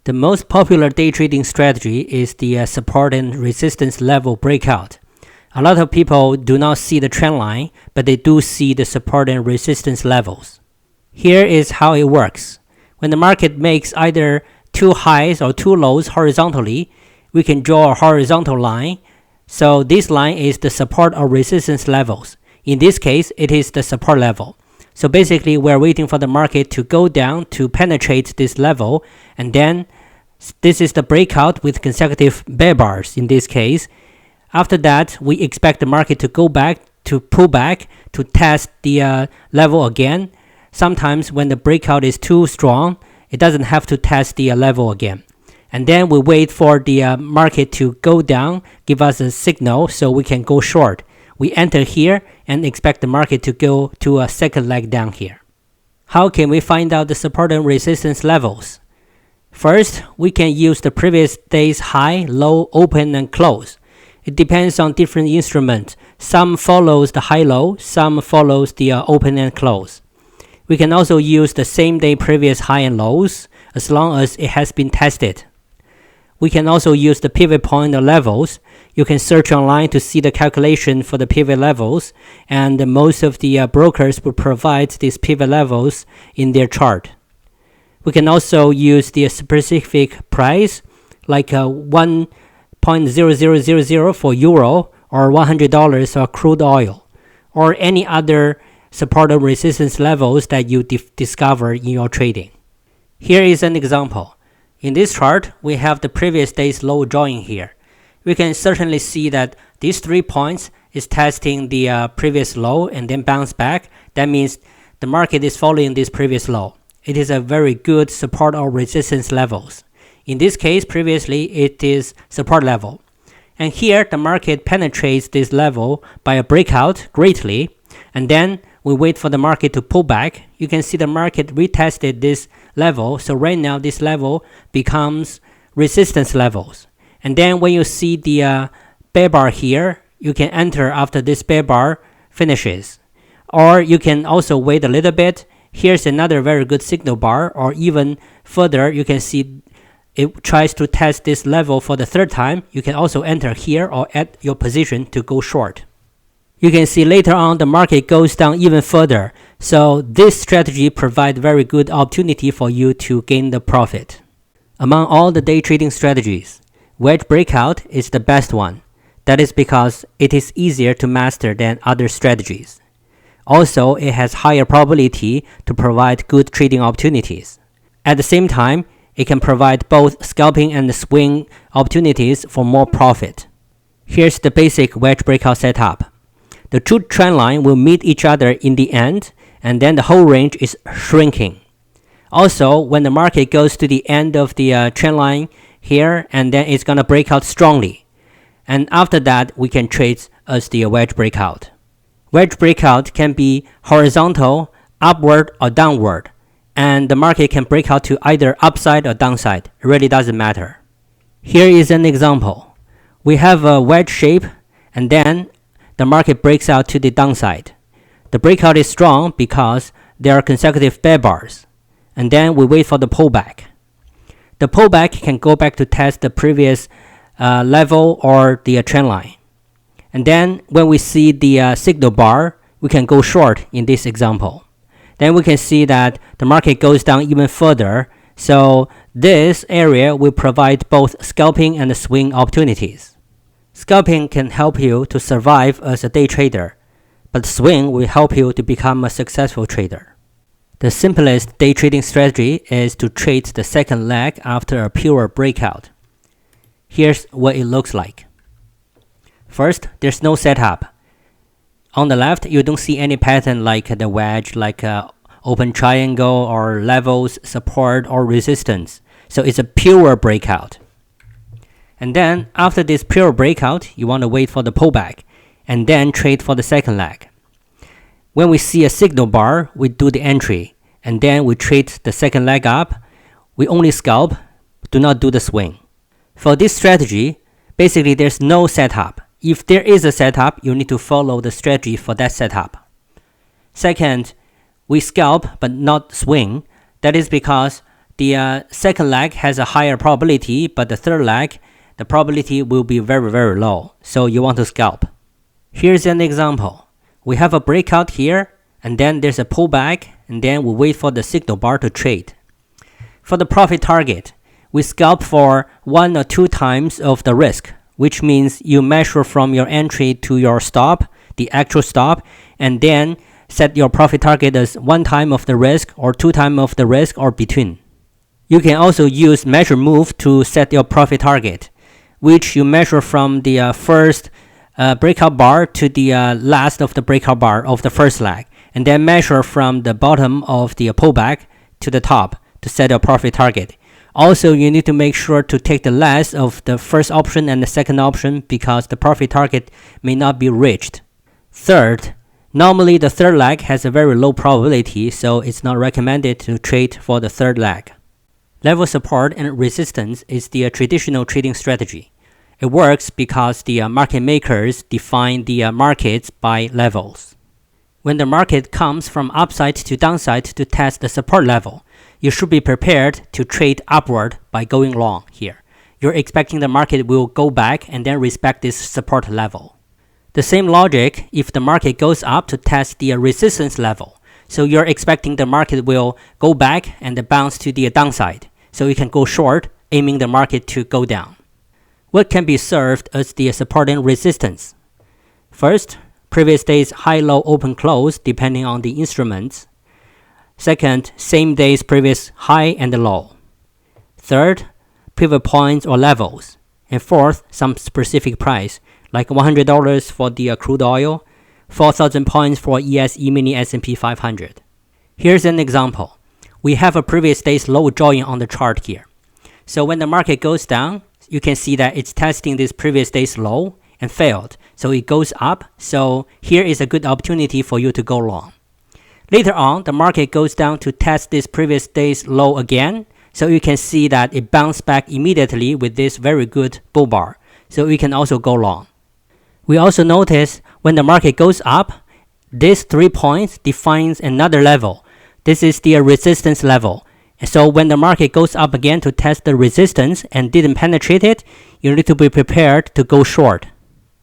The most popular day trading strategy is the support and resistance level breakout. A lot of people do not see the trend line, but they do see the support and resistance levels. Here is how it works. When the market makes either two highs or two lows horizontally, we can draw a horizontal line. So this line is the support or resistance levels. In this case, it is the support level. So basically, we're waiting for the market to go down to penetrate this level, and then this is the breakout with consecutive bear bars in this case. After that, we expect the market to go back, to pull back, to test the level again. Sometimes when the breakout is too strong, it doesn't have to test the level again. And then we wait for the market to go down, give us a signal so we can go short. We enter here and expect the market to go to a second leg down here. How can we find out the support and resistance levels? First, we can use the previous day's high, low, open, and close. It depends on different instruments. Some follows the high-low, some follows the open and close. We can also use the same day previous high and lows as long as it has been tested. We can also use the pivot point or levels. You can search online to see the calculation for the pivot levels, and most of the brokers will provide these pivot levels in their chart. We can also use the specific price, like 1.0000 for euro or $100 for crude oil, or any other support or resistance levels that you discover in your trading. Here is an example. In this chart, we have the previous day's low drawing here. We can certainly see that these 3 points is testing the previous low and then bounce back. That means the market is following this previous low. It is a very good support or resistance levels. In this case, previously, it is support level. And here, the market penetrates this level by a breakout greatly, and then we wait for the market to pull back. You can see the market retested this level. So right now, this level becomes resistance levels. And then when you see the bear bar here, you can enter after this bear bar finishes. Or you can also wait a little bit. Here's another very good signal bar. Or even further, you can see it tries to test this level for the third time. You can also enter here or add your position to go short. You can see later on the market goes down even further. So this strategy provides very good opportunity for you to gain the profit. Among all the day trading strategies, wedge breakout is the best one. That is because it is easier to master than other strategies. Also, it has higher probability to provide good trading opportunities. At the same time, it can provide both scalping and swing opportunities for more profit. Here's the basic wedge breakout setup. The two trend line will meet each other in the end, and then the whole range is shrinking. Also, when the market goes to the end of the trend line here, and then it's going to break out strongly. And after that, we can trade as the wedge breakout. Wedge breakout can be horizontal, upward, or downward. And the market can break out to either upside or downside. It really doesn't matter. Here is an example. We have a wedge shape, and then the market breaks out to the downside. The breakout is strong because there are consecutive bear bars. And then we wait for the pullback. The pullback can go back to test the previous level or the trend line. And then when we see the signal bar, we can go short in this example. Then we can see that the market goes down even further. So this area will provide both scalping and swing opportunities. Scalping can help you to survive as a day trader, but swing will help you to become a successful trader. The simplest day trading strategy is to trade the second leg after a pure breakout. Here's what it looks like. First, there's no setup. On the left, you don't see any pattern like the wedge, like open triangle or levels, support or resistance. So it's a pure breakout. And then after this pure breakout, you want to wait for the pullback and then trade for the second leg. When we see a signal bar, we do the entry and then we trade the second leg up. We only scalp, do not do the swing. For this strategy, basically there's no setup. If there is a setup, you need to follow the strategy for that setup. Second, we scalp but not swing. That is because The second leg has a higher probability, but the third leg, the probability will be very, very low. So you want to scalp. Here's an example. We have a breakout here, and then there's a pullback, and then we wait for the signal bar to trade. For the profit target, we scalp for 1 or 2 times of the risk, which means you measure from your entry to your stop, the actual stop, and then set your profit target as 1 time of the risk or 2 times of the risk or between. You can also use measure move to set your profit target, which you measure from the first breakout bar to the last of the breakout bar of the first leg, and then measure from the bottom of the pullback to the top to set your profit target. Also, you need to make sure to take the less of the first option and the second option because the profit target may not be reached. Third, normally the third leg has a very low probability, so it's not recommended to trade for the third leg. Level support and resistance is the traditional trading strategy. It works because the market makers define the markets by levels. When the market comes from upside to downside to test the support level, you should be prepared to trade upward by going long here. You're expecting the market will go back and then respect this support level. The same logic if the market goes up to test the resistance level. So you're expecting the market will go back and bounce to the downside. So you can go short, aiming the market to go down. What can be served as the support and resistance? First, previous day's high, low, open, close depending on the instruments. Second, same day's previous high and low. Third, pivot points or levels. And fourth, some specific price, like $100 for the crude oil, 4,000 points for ES E-mini S&P 500. Here's an example. We have a previous day's low drawing on the chart here. So when the market goes down, you can see that it's testing this previous day's low and failed. So it goes up. So here is a good opportunity for you to go long. Later on, the market goes down to test this previous day's low again. So you can see that it bounced back immediately with this very good bull bar. So we can also go long. We also notice when the market goes up, this 3 points defines another level. This is the resistance level. So when the market goes up again to test the resistance and didn't penetrate it, you need to be prepared to go short.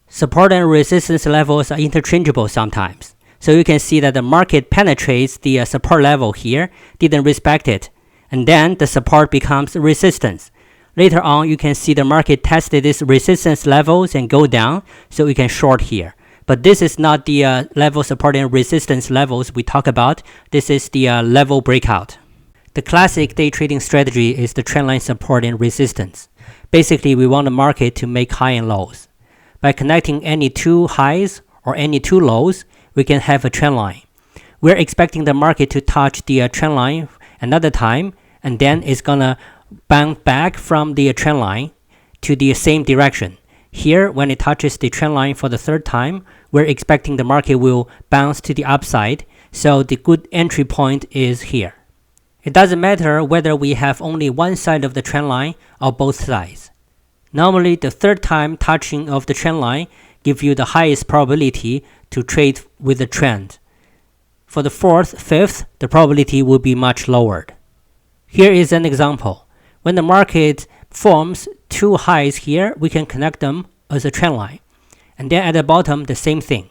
Support and resistance levels are interchangeable sometimes. So you can see that the market penetrates the support level here, didn't respect it, and then the support becomes resistance. Later on, you can see the market tested these resistance levels and go down, so we can short here. But this is not the level support and resistance levels we talk about. This is the level breakout. The classic day trading strategy is the trendline support and resistance. Basically, we want the market to make high and lows. By connecting any 2 highs or any 2 lows, we can have a trend line. We're expecting the market to touch the trend line another time, and then it's gonna bounce back from the trend line to the same direction. Here, when it touches the trend line for the third time, we're expecting the market will bounce to the upside, so the good entry point is here. It doesn't matter whether we have only one side of the trend line or both sides. Normally, the third time touching of the trend line gives you the highest probability to trade with the trend. For the fourth, fifth, the probability will be much lowered. Here is an example. When the market forms 2 highs here, we can connect them as a trend line. And then at the bottom, the same thing.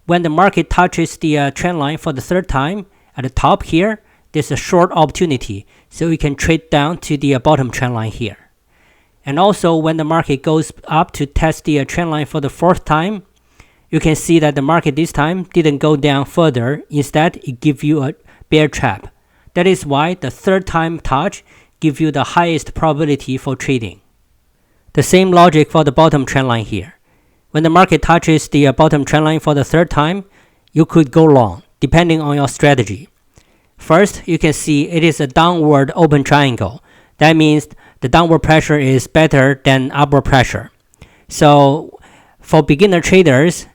When the market touches the trend line for the third time, at the top here, there's a short opportunity. So we can trade down to the bottom trend line here. And also when the market goes up to test the trend line for the fourth time, you can see that the market this time didn't go down further. Instead, it gives you a bear trap. That is why the third time touch gives you the highest probability for trading. The same logic for the bottom trend line here. When the market touches the bottom trend line for the third time, you could go long, depending on your strategy. First, you can see it is a downward open triangle. That means the downward pressure is better than upward pressure. So for beginner traders,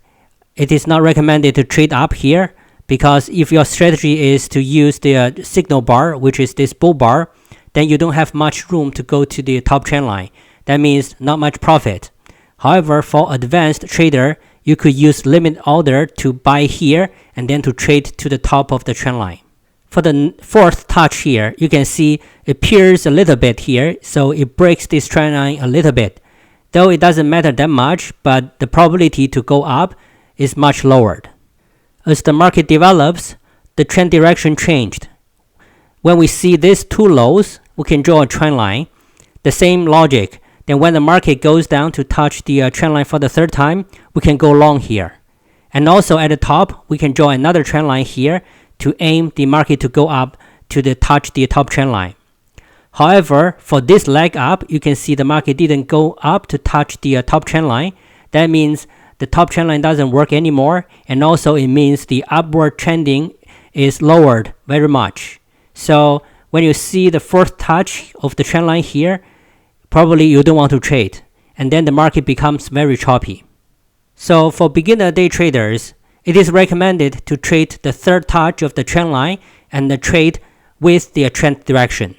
it is not recommended to trade up here because if your strategy is to use the signal bar, which is this bull bar, then you don't have much room to go to the top trend line. That means not much profit. However, for advanced trader, you could use limit order to buy here and then to trade to the top of the trend line. For the fourth touch here, you can see it peers a little bit here, so it breaks this trend line a little bit. Though it doesn't matter that much, but the probability to go up is much lowered. As the market develops, the trend direction changed. When we see these two lows, we can draw a trend line. The same logic. Then when the market goes down to touch the trend line for the third time, we can go long here. And also at the top, we can draw another trend line here to aim the market to go up to touch the top trend line. However, for this leg up, you can see the market didn't go up to touch the top trend line. That means the top trend line doesn't work anymore, and also it means the upward trending is lowered very much. So when you see the fourth touch of the trend line here, probably you don't want to trade, and then the market becomes very choppy. So for beginner day traders, it is recommended to trade the third touch of the trend line and trade with the trend direction.